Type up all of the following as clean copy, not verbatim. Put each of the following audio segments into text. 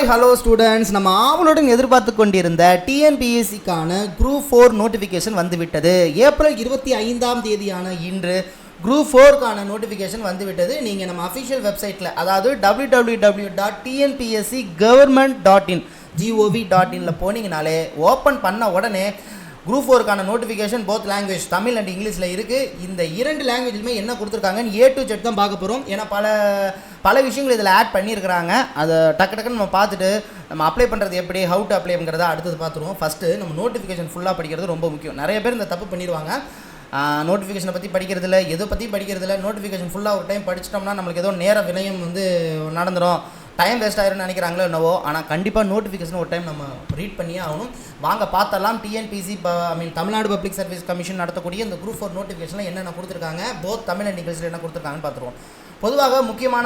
Hi hello students, நம்ம ஆவலுடன் எதிர்பார்த்து கொண்டிருந்த டிஎன்பிஎஸ்சிக்கான குரூப் 4 நோட்டிஃபிகேஷன் வந்துவிட்டது. ஏப்ரல் 25ஆம் தேதியான இன்று குரூப் 4க்கான நோட்டிஃபிகேஷன் வந்துவிட்டது. நீங்கள் நம்ம அஃபிஷியல் வெப்சைட்டில், அதாவது www.tnpsc.government.in போனீங்கனாலே ஓப்பன் பண்ண உடனே குரூப் 4க்கான notification both language Tamil and இங்கிலீஷில் இருக்குது. இந்த 2 லாங்குவேஜுமே என்ன கொடுத்துருக்காங்கன்னு A to Z தான் பார்க்க போகிறோம். ஏன்னா பல விஷயங்கள் இதில் ஆட் பண்ணியிருக்கிறாங்க. அதை டக்குன்னு நம்ம பார்த்துட்டு நம்ம அப்ளை பண்ணுறது எப்படி, ஹவு டு அப்ளைங்கிறத அடுத்தது பார்த்துருவோம். ஃபஸ்ட்டு நம்ம நோட்டிஃபிகேஷன் ஃபுல்லாக படிக்கிறது ரொம்ப முக்கியம். நிறைய பேர் இந்த தப்பு பண்ணிடுவாங்க. நோட்டிஃபிகேஷனை பற்றி படிக்கிறதில்ல, எதை பற்றி படிக்கிறதில்ல. நோட்டிஃபிகேஷன் ஃபுல்லாக ஒரு டைம் படிச்சிட்டோம்னா நம்மளுக்கு ஏதோ நேர வினயம் நடந்துடும், டைம் வேஸ்ட் ஆயிரும்னு நினைக்கிறாங்களோ என்னவோ. ஆனால் கண்டிப்பாக நோட்டிஃபிகேஷன் ஒரு டைம் நம்ம ரீட் பண்ணியே ஆகணும். வாங்க பார்த்தரலாம். TNPSC Tamil Nadu public service commission நடத்தக்கூடிய இந்த குரூப் 4 நோட்டிஃபிகேஷனில் என்னென்ன கொடுத்துருக்காங்க, போத் தமிழ் அண்ட் இங்கிலீஷில் என்ன கொடுத்துருக்காங்கன்னு பார்த்துருவோம். பொதுவாக முக்கியமான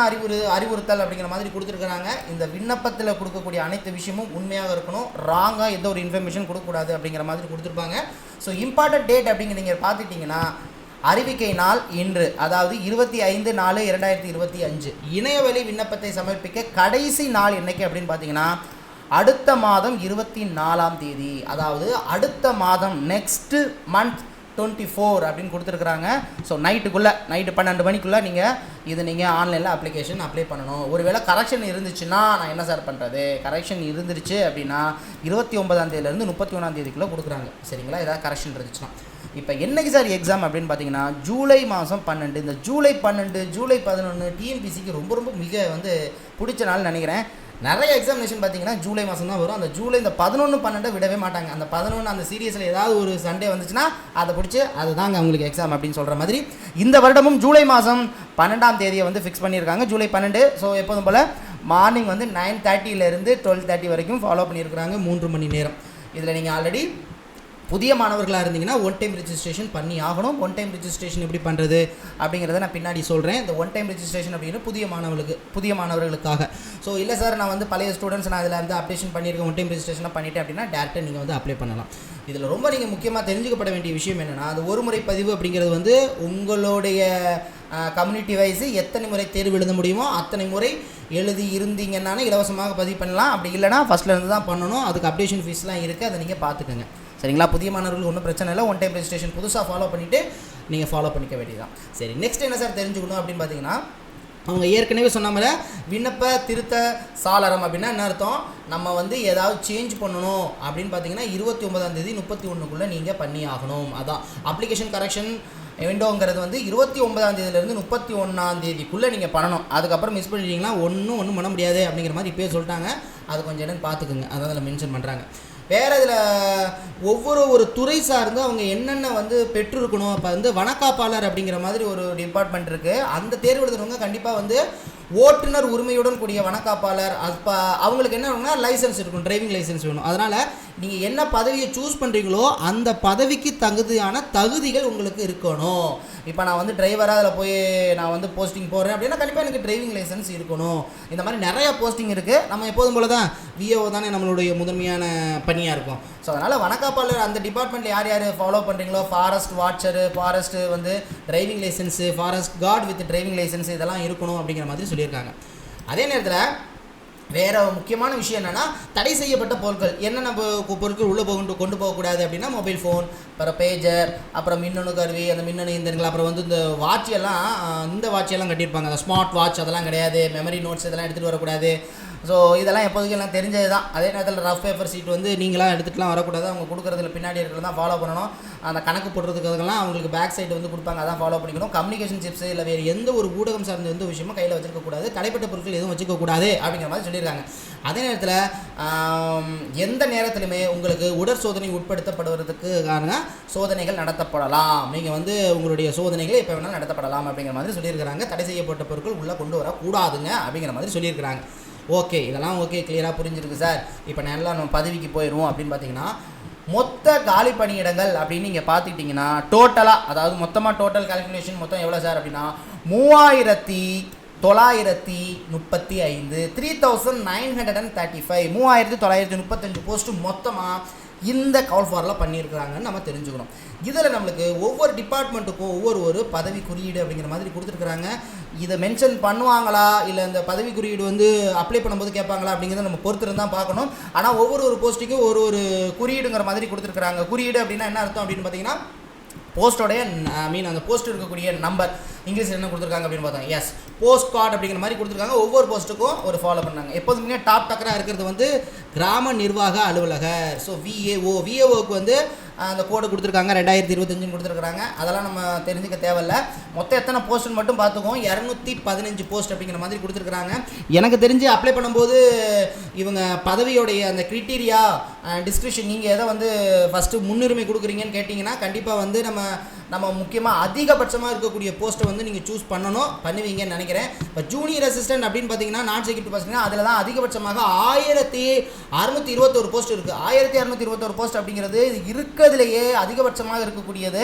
அறிவுறுத்தல் அப்படிங்கிற மாதிரி கொடுத்துருக்காங்க. இந்த விண்ணப்பத்தில் கொடுக்கக்கூடிய அனைத்து விஷயமும் உண்மையாக இருக்கணும், ராங்காக எந்த ஒரு இன்ஃபர்மேஷன் கொடுக்கக்கூடாது அப்படிங்கிற மாதிரி கொடுத்துருப்பாங்க. ஸோ இம்பார்ட்டன்ட் டேட் அப்படிங்கிற நீங்கள் பார்த்துட்டிங்கன்னா, அறிவிக்கை நாள் இன்று, அதாவது 25/4/2025. இணையவழி விண்ணப்பத்தை சமர்ப்பிக்க கடைசி நாள் என்னைக்கு அப்படின்னு பார்த்தீங்கன்னா, அடுத்த மாதம் 24ஆம் தேதி, அதாவது அடுத்த மாதம் நெக்ஸ்ட்டு மந்த் 24 அப்படின்னு கொடுத்துருக்குறாங்க. ஸோ நைட்டு 12 மணிக்குள்ளே நீங்கள் ஆன்லைனில் அப்ளை பண்ணணும். ஒருவேளை கரெக்ஷன் இருந்துச்சுன்னா நான் என்ன சார் பண்ணுறது, கரெக்ஷன் இருந்துருச்சு அப்படின்னா 29ஆம் தேதியிலேருந்து 31ஆம் தேதிக்குள்ளே கொடுக்குறாங்க. சரிங்களா? ஏதாவது கரெக்ஷன் இருந்துச்சுன்னா. இப்போ என்னைக்கு சார் எக்ஸாம் அப்படின்னு பார்த்தீங்கன்னா, ஜூலை மாதம் 12. இந்த ஜூலை 12 ஜூலை 11 டிஎன்பிசிக்கு ரொம்ப மிக பிடிச்ச நாள் நினைக்கிறேன். நிறைய எக்ஸாமினேஷன் பார்த்தீங்கன்னா ஜூலை மாதம் தான் வரும். அந்த ஜூலை இந்த 11, 12 விடவே மாட்டாங்க. அந்த 11 அந்த சீரியஸில் ஏதாவது ஒரு சண்டே வந்துச்சுன்னா அதை பிடிச்சி அதுதாங்க அவங்களுக்கு எக்ஸாம் அப்படின்னு சொல்கிற மாதிரி இந்த வருடமும் ஜூலை மாதம் 12ஆம் தேதியை ஃபிக்ஸ் பண்ணியிருக்காங்க. ஜூலை 12. ஸோ எப்போதும் போல் மார்னிங் 9:30 12:30 வரைக்கும் ஃபாலோ பண்ணியிருக்கிறாங்க, 3 மணி நேரம். இதில் நீங்கள் ஆல்ரெடி புதிய மாணவர்களாக இருந்தீங்கன்னா ஒன் டைம் ரிஜிஸ்ட்ரேஷன் பண்ணி ஆகணும். ஒன் டைம் ரிஜிஸ்ட்ரேஷன் எப்படி பண்ணுறது அப்படிங்கிறத நான் பின்னாடி சொல்கிறேன். இந்த ஒன் டைம் ரிஜிஸ்ட்ரேஷன் அப்படின்னு புதிய மாணவர்களுக்காக. ஸோ இல்லை சார், நான் பழைய ஸ்டூடெண்ட்ஸ் நான் இதில் அப்டேஷன் பண்ணியிருக்கேன், ஒன் டைம் ரிஜிஸ்ட்ரேஷனாக பண்ணிட்டேன் அப்படின்னா டேரெக்டாக நீங்கள் அப்ளை பண்ணலாம். இதில் ரொம்ப நீங்கள் முக்கியமாக தெரிஞ்சுக்கப்பட வேண்டிய விஷயம் என்னென்னா, அது ஒரு முறை பதிவு அப்படிங்கிறது உங்களுடைய கம்யூனிட்டி வைஸ் எத்தனை முறை தேர்வு எழுத முடியுமோ அத்தனை முறை எழுதி இருந்தீங்கன்னா இலவசமாக பதிவு பண்ணலாம். அப்படி இல்லைனா ஃபஸ்ட்லேருந்து தான் பண்ணணும். அதுக்கு அப்டேஷன் ஃபீஸ்லாம் இருக்குது, அதை நீங்கள் பார்த்துக்கோங்க. சரிங்களா? புதிய மாணவர்களுக்கு ஒன்றும் பிரச்சனை இல்லை. ஒன் டைம் ரெஜிஸ்ட்ரேஷன் புதுசாக ஃபாலோ பண்ணிவிட்டு நீங்கள் ஃபாலோ பண்ணிக்க வேண்டியதான். சரி, நெக்ஸ்ட் என்ன சார் தெரிஞ்சுக்கணும் அப்படின்னு பார்த்தீங்கன்னா, அவங்க ஏற்கனவே சொன்ன மாதிரி விண்ணப்ப திருத்த சாளரம் அப்படின்னா என்ன அர்த்தம், நம்ம ஏதாவது சேஞ்ச் பண்ணணும் அப்படின்னு பார்த்தீங்கன்னா 29ஆம் தேதி 31க்குள்ளே நீங்கள் பண்ணி ஆகணும். அதான் அப்ளிகேஷன் கரெக்ஷன் விண்டோங்கிறது 29ஆம் தேதியிலேருந்து 31ஆம் தேதிக்குள்ளே நீங்கள் பண்ணணும். அதுக்கப்புறம் மிஸ் பண்ணிட்டீங்கன்னா ஒன்றும் பண்ண முடியாது அப்படிங்கிற மாதிரி இப்போயே சொல்லிட்டாங்க. அது கொஞ்சம் என்னென்னு பார்த்துக்குங்க, அதான் அதில் மென்ஷன் பண்ணுறாங்க. வேறு இதில் ஒவ்வொரு துறை சார்ந்து அவங்க என்னென்ன பெற்றிருக்கணும். இப்போ வனக்காப்பாளர் அப்படிங்கிற மாதிரி ஒரு டிபார்ட்மெண்ட் இருக்குது. அந்த தேர்வு எழுதுறவங்க கண்டிப்பாக ஓட்டுநர் உரிமையுடன் கூடிய வனக்காப்பாளர், அப்போ அவங்களுக்கு என்ன வேணும்னா லைசன்ஸ் இருக்கணும், டிரைவிங் லைசன்ஸ் வேணும். அதனால் நீங்கள் என்ன பதவியை சூஸ் பண்ணுறீங்களோ அந்த பதவிக்கு தகுதியான தகுதிகள் உங்களுக்கு இருக்கணும். இப்போ நான் டிரைவராக அதில் போய் நான் போஸ்டிங் போடுறேன் அப்படின்னா கண்டிப்பாக எனக்கு டிரைவிங் லைசன்ஸ் இருக்கணும். இந்த மாதிரி நிறையா போஸ்டிங் இருக்குது. நம்ம எப்போதும் போல தான் விஓ தானே நம்மளுடைய முதன்மையான பணியாக இருக்கும். ஸோ அதனால் வனக்காப்பாளர் அந்த டிபார்ட்மெண்ட்டில் யார் ஃபாலோ பண்ணுறீங்களோ, forest watcher, forest driving licence, forest guard with driving licence இதெல்லாம் இருக்கணும் அப்படிங்கிற மாதிரி சொல்லியிருக்காங்க. அதே நேரத்தில் வேறு முக்கியமான விஷயம் என்னென்னா, தடை செய்யப்பட்ட பொருட்கள் என்னென்ன பொருட்கள் உள்ளே கொண்டு போகக்கூடாது அப்படின்னா, மொபைல் ஃபோன், அப்புறம் பேஜர், அப்புறம் மின்னணு கருவி, அந்த மின்னணு இயந்திரங்கள், அப்புறம் இந்த வாட்சியெல்லாம் கட்டியிருப்பாங்க, அந்த ஸ்மார்ட் வாட்ச் அதெல்லாம் கிடையாது. மெமரி நோட்ஸ் இதெல்லாம் எடுத்துகிட்டு வரக்கூடாது. ஸோ இதெல்லாம் எப்போதைக்கு எல்லாம் தெரிஞ்சது தான். அதே நேரத்தில் ரஃப் பேப்பர் சீட் நீங்களாம் எடுத்துகிட்டுலாம் வரக்கூடாது. அவங்க கொடுக்குறதுல பின்னாடி இருக்கிறது தான் ஃபாலோ பண்ணணும். அந்த கணக்கு போடுறதுக்கெல்லாம் அவங்களுக்கு பேக் சைடு கொடுப்பாங்க, அதான் ஃபாலோ பண்ணிக்கணும். கம்யூனிகேஷன் சிப்ஸ் இல்லை வேறு எந்த ஒரு ஊடகம் சார்ந்த எந்த விஷயமும் கையில் வச்சுருக்கக்கூடாது. தடைப்பட்ட பொருட்கள் எதுவும் வச்சுக்கக்கூடாது அப்படிங்கிற மாதிரி சொல்லியிருக்காங்க. அதே நேரத்தில் எந்த நேரத்திலுமே உங்களுக்கு உடற்சோதனை உட்படுத்தப்படுவதற்கான சோதனைகள் நடத்தப்படலாம். நீங்கள் உங்களுடைய சோதனைகள் எப்போ வேணாலும் நடத்தப்படலாம் அப்படிங்கிற மாதிரி சொல்லியிருக்கிறாங்க. தடை செய்யப்பட்ட பொருட்கள் உள்ளே கொண்டு வரக்கூடாதுங்க அப்படிங்கிற மாதிரி சொல்லியிருக்கிறாங்க. ஓகே, இதெல்லாம் ஓகே, கிளியராக புரிஞ்சிருக்கு சார். இப்போ நல்லா நம்ம பதவிக்கு போயிடுவோம் அப்படின்னு பார்த்தீங்கன்னா, மொத்த காலி பணியிடங்கள் அப்படின்னு நீங்கள் பார்த்துக்கிட்டிங்கன்னா டோட்டலாக, அதாவது மொத்தமாக டோட்டல் கால்குலேஷன் மொத்தம் எவ்வளோ சார் அப்படின்னா 3935 3935 போஸ்ட்டு மொத்தமாக இந்த கால் ஃபாரில் பண்ணியிருக்கிறாங்கன்னு நம்ம தெரிஞ்சுக்கணும். இதில் நம்மளுக்கு ஒவ்வொரு டிபார்ட்மெண்ட்டுக்கும் ஒவ்வொரு பதவி குறியீடு அப்படிங்கிற மாதிரி கொடுத்துருக்குறாங்க. இதை மென்ஷன் பண்ணுவாங்களா இல்லை இந்த பதவி குறியீடு வந்து அப்ளை பண்ணும்போது கேட்பாங்களா அப்படிங்கிறத நம்ம பொறுத்து தான் பார்க்கணும். ஆனால் ஒவ்வொரு போஸ்ட்டுக்கும் ஒரு குறியீடுங்கிற மாதிரி கொடுத்துருக்குறாங்க. குறியீடு அப்படின்னா என்ன அர்த்தம் அப்படின்னு பார்த்தீங்கன்னா போஸ்ட்டோடைய அந்த போஸ்ட் இருக்கக்கூடிய நம்பர் இங்கிலீஷில் என்ன கொடுத்துருக்காங்க அப்படின்னு பார்த்தோம். எஸ், போஸ்ட் கார்டு அப்படிங்கிற மாதிரி கொடுத்துருக்காங்க. ஒவ்வொரு போஸ்ட்டுக்கும் ஒரு ஃபாலோ பண்ணாங்க. எப்போதுமே டாப் டக்கராக இருக்கிறது வந்து கிராம நிர்வாக அலுவலகர். ஸோ விஏஓக்கு வந்து அந்த கோடு கொடுத்துருக்காங்க, 2025 கொடுத்துருக்காங்க. அதெல்லாம் நம்ம தெரிஞ்சுக்க தேவையில்லை. மொத்தம் எத்தனை போஸ்ட்னு மட்டும் பார்த்துக்குவோம். 215 போஸ்ட் அப்படிங்கிற மாதிரி கொடுத்துருக்குறாங்க. எனக்கு தெரிஞ்சு அப்ளை பண்ணும்போது இவங்க பதவியோடைய அந்த க்ரிட்டீரியா டிஸ்கிரிப்ஷன் நீங்கள் எதை வந்து ஃபஸ்ட்டு முன்னுரிமை கொடுக்குறீங்கன்னு கேட்டிங்கன்னா கண்டிப்பாக வந்து நம்ம முக்கியமாக அதிகபட்சமாக இருக்கக்கூடிய போஸ்ட்டை வந்து நீங்கள் சூஸ் பண்ணுவீங்கன்னு நினைக்கிறேன். இப்போ ஜூனியர் அசிஸ்டன்ட் அப்படின்னு பார்த்தீங்கன்னா நான் செக்யூரிட்டி பார்த்தீங்கன்னா அதில் தான் அதிகபட்சமாக 1621 போஸ்ட் இருக்குது. 1621 போஸ்ட் அப்படிங்கிறது இருக்கிறதுலேயே அதிகபட்சமாக இருக்கக்கூடியது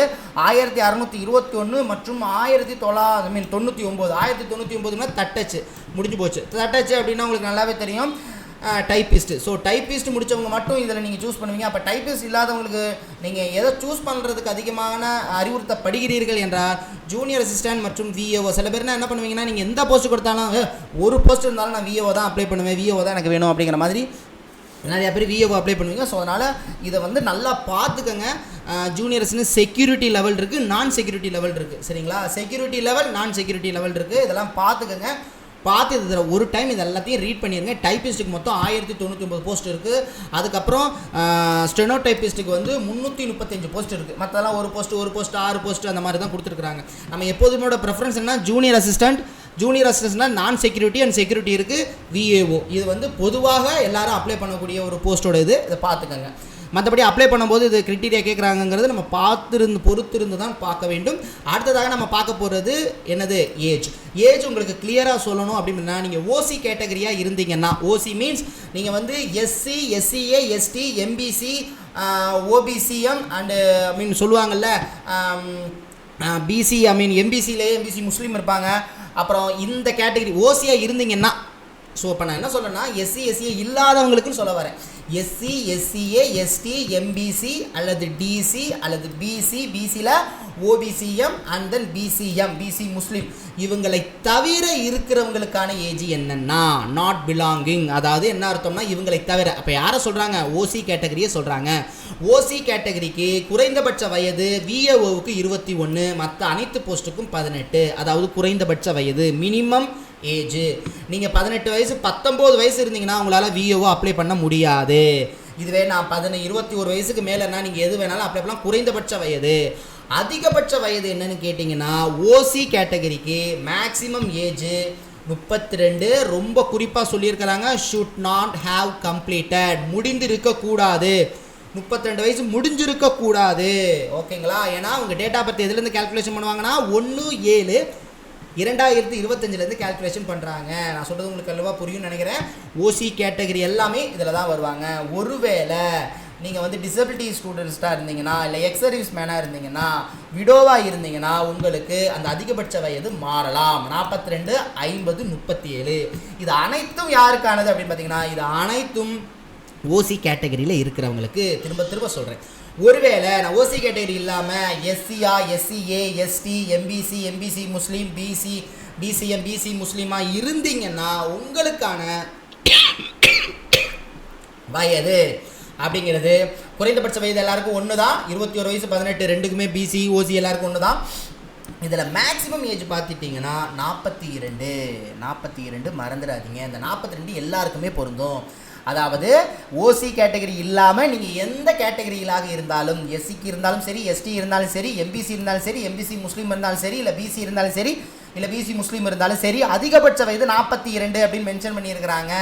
1621 மற்றும் 1999 தட்டச்சு முடிஞ்சு போச்சு. தட்டச்சு அப்படின்னா உங்களுக்கு நல்லாவே தெரியும் டைப்பிஸ்ட்டு. ஸோ டைப்பிஸ்ட் முடித்தவங்க மட்டும் இதில் நீங்கள் சூஸ் பண்ணுவீங்க. அப்போ டைப்பிஸ்ட் இல்லாதவங்களுக்கு நீங்கள் எதை சூஸ் பண்ணுறதுக்கு அதிகமான அறிவுறுத்தப்படுகிறீர்கள் என்றால் ஜூனியர் அசிஸ்டன்ட் மற்றும் விஏஓ. சில பேர்னா என்ன பண்ணுவீங்கன்னா நீங்கள் எந்த போஸ்ட் கொடுத்தாலும் ஒரு போஸ்ட் இருந்தாலும் நான் விஏஓ தான் அப்ளை பண்ணுவேன், விஏஓ தான் எனக்கு வேணும் அப்படிங்கிற மாதிரி நிறையா பேர் விஏஓ அப்ளை பண்ணுவீங்க. ஸோ அதனால் இதை வந்து நல்லா பார்த்துக்கங்க. ஜூனியர் அசிஸ்டன்ட் செக்யூரிட்டி லெவல் இருக்குது, நான் செக்யூரிட்டி லெவல் இருக்குது. சரிங்களா? செக்யூரிட்டி லெவல், நான் செக்யூரிட்டி லெவல் இருக்குது. இதெல்லாம் பார்த்துக்கங்க. பார்த்து இதில் ஒரு டைம் இது எல்லாத்தையும் ரீட் பண்ணிடுங்க. டைப்பிஸ்ட்டுக்கு மொத்தம் 1099 போஸ்ட் இருக்குது. அதுக்கப்புறம் ஸ்டெனோ டைப்பிஸ்ட்டுக்கு வந்து 335 போஸ்ட் இருக்குது. மற்றதெல்லாம் ஒரு போஸ்ட் 6 போஸ்ட் அந்த மாதிரி தான் கொடுத்துருக்குறாங்க. நம்ம எப்போதுமோட ப்ரெஃபரன்ஸ் என்ன, ஜூனியர் அசிஸ்டன்ட்னா நான் செக்யூரிட்டி அண்ட் செக்யூரிட்டி இருக்குது, விஏஓ. இது வந்து பொதுவாக எல்லாரும் அப்ளை பண்ணக்கூடிய ஒரு போஸ்ட்டோட இதை பார்த்துக்கங்க. மற்றபடி அப்ளை பண்ணும்போது இது க்ரிட்டீரியா கேட்குறாங்கிறது நம்ம பொறுத்திருந்து தான் பார்க்க வேண்டும். அடுத்ததாக நம்ம பார்க்க போகிறது என்னது, ஏஜ் உங்களுக்கு கிளியராக சொல்லணும் அப்படின்னா நீங்கள் ஓசி கேட்டகரியாக இருந்தீங்கன்னா, ஓசி மீன்ஸ் நீங்கள் வந்து SC, SCA, ST, MBC, OBCM அண்டு சொல்லுவாங்கள்ல பிசி, எம்பிசிலேயே எம்பிசி முஸ்லீம் இருப்பாங்க. அப்புறம் இந்த கேட்டகரி ஓசியாக இருந்தீங்கன்னா, ஸோ இப்போ நான் என்ன சொல்கிறேன்னா எஸ்சி, எஸ்சிஏ இல்லாதவங்களுக்குன்னு சொல்ல வரேன். எஸ்சி, எஸ்சிஏ, எஸ்டி, எம்பிசி அல்லது டிசி அல்லது பிசி, பிசியில் OBCM and then BCM, BC முஸ்லீம், இவங்களை தவிர இருக்கிறவங்களுக்கான ஏஜ் என்னன்னா நாட் பிலாங்கிங். அதாவது என்ன அர்த்தம்னா இவங்களை தவிர. அப்போ யாரை சொல்கிறாங்க, ஓசி கேட்டகரியை சொல்கிறாங்க. ஓசி கேட்டகரிக்கு குறைந்தபட்ச வயது விஏஓவுக்கு 21, மற்ற அனைத்து போஸ்ட்டுக்கும் 18. அதாவது குறைந்தபட்ச வயது மினிமம் ஏஜ். நீங்கள் 18 வயசு 19 வயசு இருந்தீங்கன்னா உங்களால் விஏஓ அப்ளை பண்ண முடியாது. இதுவே நான் 21 வயசுக்கு மேலேனா நீங்கள் எது வேணாலும் அப்ளை பண்ணலாம். குறைந்தபட்ச வயது. அதிகபட்ச வயது என்னன்னு கேட்டிங்கன்னா ஓசி கேட்டகரிக்கு மேக்ஸிமம் ஏஜ் 32. ரொம்ப குறிப்பாக சொல்லியிருக்கிறாங்க, ஷுட் நாட் ஹாவ் கம்ப்ளீட்டட், முடிந்திருக்கக்கூடாது. 32 வயசு முடிஞ்சிருக்கக்கூடாது. ஓகேங்களா? ஏன்னா உங்கள் டேட் ஆஃப் பர்த் எதுலேருந்து கேல்குலேஷன் பண்ணுவாங்கன்னா 1/7/2025 கேல்குலேஷன் பண்ணுறாங்க. நான் சொல்கிறது உங்களுக்கு அல்லவா புரியும்னு நினைக்கிறேன். ஓசி கேட்டகரி எல்லாமே இதில் தான் வருவாங்க. ஒருவேளை நீங்கள் வந்து டிசபிலிட்டி ஸ்டூடெண்ட்ஸாக இருந்தீங்கன்னா இல்லை எக்ஸ் சர்வீஸ் மேனாக இருந்தீங்கன்னா விடோவாக இருந்தீங்கன்னா உங்களுக்கு அந்த அதிகபட்ச வயது மாறலாம். 42, 50, 37. இது அனைத்தும் யாருக்கானது அப்படின்னு பார்த்தீங்கன்னா இது அனைத்தும் ஓசி கேட்டகரியில் இருக்கிறவங்களுக்கு. திரும்ப சொல்கிறேன், ஒருவேளை நான் ஓசி கேட்டகரி இல்லாமல் எஸ்சியா, எஸ்சிஏ, எஸ்டி, எம்பிசி முஸ்லீம், பிசி, பிசிஎம், பிசி முஸ்லீமாக இருந்தீங்கன்னா உங்களுக்கான வயது அப்படிங்கிறது குறைந்தபட்ச வயது எல்லாருக்கும் ஒன்று தான். 21 வயசு 18 ரெண்டுக்குமே பிசி ஓசி எல்லாருக்கும் ஒன்று தான். இதில் மேக்ஸிமம் ஏஜ் பார்த்துட்டிங்கன்னா 42 மறந்துடாதீங்க. இந்த 42 எல்லாருக்குமே பொருந்தும். அதாவது ஓசி கேட்டகரி இல்லாமல் நீங்கள் எந்த கேட்டகரியிலாக இருந்தாலும், எஸ்சிக்கு இருந்தாலும் சரி, எஸ்டி இருந்தாலும் சரி, எம்பிசி இருந்தாலும் சரி, எம்பிசி முஸ்லீம் இருந்தாலும் சரி, இல்லை பிசி இருந்தாலும் சரி, இல்லை பிசி முஸ்லீம் இருந்தாலும் சரி, அதிகபட்ச வயது 42 அப்படின்னு மென்ஷன் பண்ணியிருக்கிறாங்க.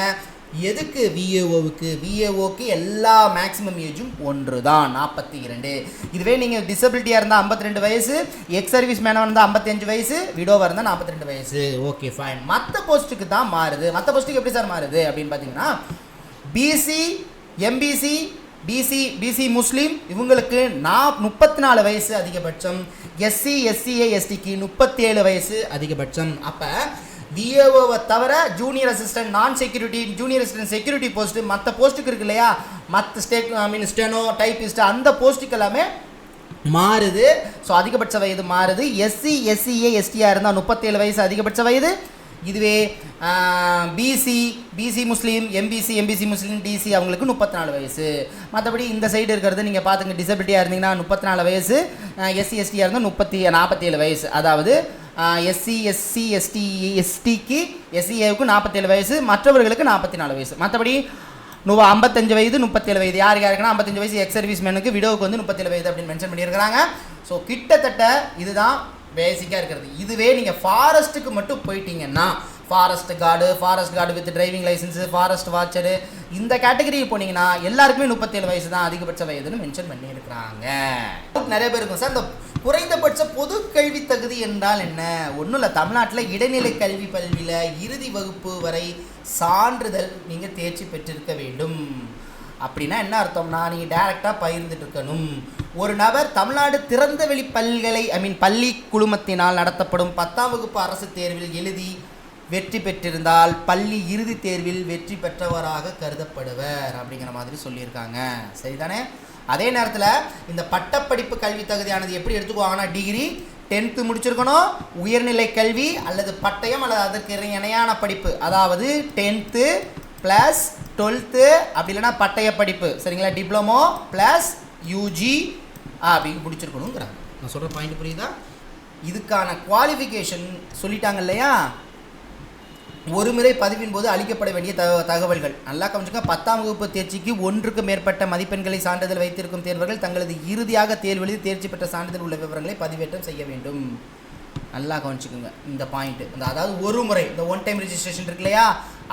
எதுக்கு, விஏஓக்கு எல்லா மேக்ஸிமம் ஏஜும் ஒன்று தான், 42. இதுவே நீங்கள் டிசபிலிட்டியாக இருந்தால் 52 வயசு, எக்ஸ் சர்வீஸ் மேனாக இருந்தால் 55 வயசு, விடோவாக இருந்தால் 42 வயசு. Okay fine. மற்ற போஸ்ட்டுக்கு தான் மாறுது. மற்ற போஸ்ட்டுக்கு எப்படி சார் மாறுது அப்படின்னு பார்த்தீங்கன்னா பிசி, எம்பிசி, பிசி முஸ்லீம் இவங்களுக்கு 34 வயசு அதிகபட்சம். எஸ்சி, எஸ்சிஏ, எஸ்டிக்கு 37 வயசு அதிகபட்சம். அப்போ விஏஓவை தவிர ஜூனியர் அசிஸ்டன்ட், நான் security, junior assistant security post, மற்ற போஸ்ட்டுக்கு இருக்கு இல்லையா, மற்ற ஸ்டெனோ டைப்பிஸ்ட்டு, அந்த போஸ்ட்டுக்கு எல்லாமே மாறுது. ஸோ அதிகபட்ச வயது மாறுது. எஸ்சி எஸ்சிஏ எஸ்டியாக இருந்தால் 37 வயசு அதிகபட்ச வயது. இதுவே பிசி முஸ்லீம், எம்பிசி முஸ்லீம், டிசி அவங்களுக்கு 34 வயசு. மற்றபடி இந்த சைடு இருக்கிறது நீங்கள் பார்த்துங்க, டிசபிலிட்டியாக இருந்தீங்கன்னா 34 வயசு, எஸ்சி எஸ்டியாக இருந்தால் 47 வயசு. அதாவது எஸ்சி எஸ்டிக்கு எஸ்சிஏவுக்கு 47 வயசு, மற்றவர்களுக்கு 44 வயசு. மற்றபடி 55 வயது 37 வயது யாருக்குன்னா 55 வயசு எக்ஸ் சர்வீஸ் மேனுக்கு, விடோவுக்கு வந்து 37 வயது அப்படின்னு மென்ஷன் பண்ணியிருக்கிறாங்க. ஸோ கிட்டத்தட்ட இதுதான் பேசிக்காக இருக்கிறது. இதுவே நீங்கள் ஃபாரஸ்ட்டுக்கு மட்டும் போயிட்டீங்கன்னா, forest guard with driving licence, forest வாட்சரு, இந்த கேட்டகரி போனீங்கன்னா எல்லாருக்குமே 37 வயசு தான் அதிகபட்ச வயதுன்னு மென்ஷன் பண்ணியிருக்கிறாங்க. நிறைய பேர் இருக்கும் சார், இந்த குறைந்தபட்ச பொது கல்வி தகுதி என்றால் என்ன? ஒன்றும் இல்லை, தமிழ்நாட்டில் இடைநிலை கல்வி பள்ளியில் இறுதி வகுப்பு வரை சான்றிதழ் நீங்கள் தேர்ச்சி பெற்றிருக்க வேண்டும். அப்படின்னா என்ன அர்த்தம்னா, நீங்கள் டைரெக்டாக பகிர்ந்துட்டு இருக்கணும். ஒரு நபர் தமிழ்நாடு திறந்தவெளி பள்ளி குழுமத்தினால் நடத்தப்படும் 10ஆம் வகுப்பு அரசு தேர்வில் எழுதி வெற்றி பெற்றிருந்தால் பள்ளி இறுதி தேர்வில் வெற்றி பெற்றவராக கருதப்படுவர் அப்படிங்கிற மாதிரி சொல்லியிருக்காங்க. சரிதானே? அதே நேரத்தில் இந்த பட்டப்படிப்பு கல்வி தகுதியானது எப்படி எடுத்துக்குவாங்கன்னா, டிகிரி 10th முடிச்சிருக்கணும், உயர்நிலை கல்வி அல்லது பட்டயம் அல்லது அதற்கு இணையான படிப்பு, அதாவது 10th + 12th அப்படி இல்லைன்னா பட்டய படிப்பு, சரிங்களா, டிப்ளமோ + யூஜி அப்படி முடிச்சிருக்கணுங்கிறாங்க. நான் சொல்கிற பாயிண்ட் புரியுதா? இதுக்கான குவாலிஃபிகேஷன் சொல்லிட்டாங்க இல்லையா, ஒரு முறை பதிவின் போது அளிக்கப்பட வேண்டிய தகவல்கள் நல்லா கவனிச்சுங்க. 10ஆம் வகுப்பு தேர்ச்சிக்கு 1க்கு மேற்பட்ட மதிப்பெண்களை சான்றிதழ் வைத்திருக்கும் தேர்வர்கள் தங்களது இறுதியாக தேர்வு எழுதி தேர்ச்சி பெற்ற சான்றிதழ் உள்ள விவரங்களை பதிவேற்றம் செய்ய வேண்டும். நல்லா கவனிச்சுக்கோங்க இந்த பாயிண்ட். அதாவது ஒரு முறை இந்த ஒன் டைம் ரெஜிஸ்ட்ரேஷன் இருக்கு இல்லையா,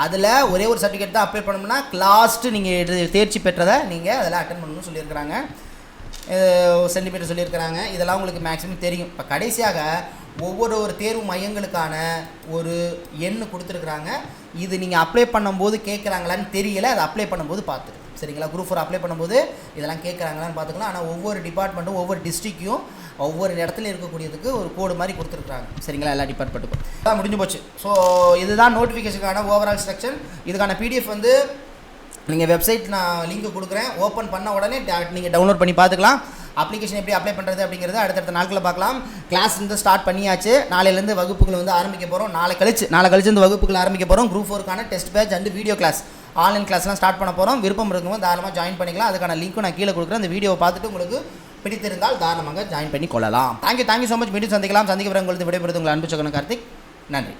அதில் ஒரே ஒரு சர்டிஃபிகேட் தான் அப்ளை பண்ணணும்னா லாஸ்ட்டு நீங்கள் தேர்ச்சி பெற்றதை நீங்கள் அதில் அட்டன் பண்ணணும்னு சொல்லியிருக்கிறாங்க. சென்டிமீட்டர் சொல்லியிருக்கிறாங்க. இதெல்லாம் உங்களுக்கு மேக்ஸிமம் தெரியும். இப்போ கடைசியாக ஒவ்வொரு தேர்வு மையங்களுக்கான ஒரு எண் கொடுத்துருக்குறாங்க. இது நீங்கள் அப்ளை பண்ணும்போது கேட்குறாங்களான்னு தெரியல, அதை அப்ளை பண்ணும்போது பார்த்துட்டு சரிங்களா. குரூப் 4 அப்ளை பண்ணும்போது இதெல்லாம் கேட்குறாங்களான்னு பார்த்துக்கலாம். ஆனால் ஒவ்வொரு டிபார்ட்மெண்ட்டும் ஒவ்வொரு டிஸ்ட்ரிக்ட்டையும் ஒவ்வொரு இடத்துல இருக்கக்கூடியதுக்கு ஒரு கோடு மாதிரி கொடுத்துருக்குறாங்க. சரிங்களா, எல்லா டிபார்ட்மெண்ட்டுக்கும் அதான் முடிஞ்சு போச்சு. ஸோ இதுதான் நோட்டிஃபிகேஷனுக்கான ஓவரால் ஸ்ட்ரக்சர். இதுக்கான பிடிஎஃப் வந்து நீங்கள் வெப்சைட் நான் லிங்க் கொடுக்குறேன், ஓப்பன் பண்ண உடனே நீங்கள் டவுன்லோட் பண்ணி பார்த்துக்கலாம். அப்ளிகேஷன் எப்படி அப்ளை பண்ணுறது அப்படிங்கிறது அடுத்தடுத்த நாட்களில் பார்க்கலாம். கிளாஸ் வந்து ஸ்டார்ட் பண்ணியாச்சு. நாளையிலேருந்து வகுப்புகள் வந்து ஆரம்பிக்க போகிறோம். நாளை கழிச்சு இந்த வகுப்புகள் ஆரம்பிக்க போகிறோம். குரூப் 4க்கான test batch and video class, online கிளாஸ்லாம் ஸ்டார்ட் பண்ண போகிறோம். விருப்பம் இருக்கவங்க தாராளமாக ஜாயின் பண்ணிக்கலாம். அதுக்கான லிங்க்கும் நான் கீழே கொடுக்குறேன். அந்த வீடியோவை பார்த்துட்டு உங்களுக்கு பிடித்திருந்தால் தாராளமாக ஜாயின் பண்ணி கொள்ளலாம். Thank you so much. மீண்டும் சந்திக்கலாம். சந்திக்க உங்களுக்கு விடைபெறுவது உங்கள் அன்பு சகோதரன் கார்த்திக். நன்றி.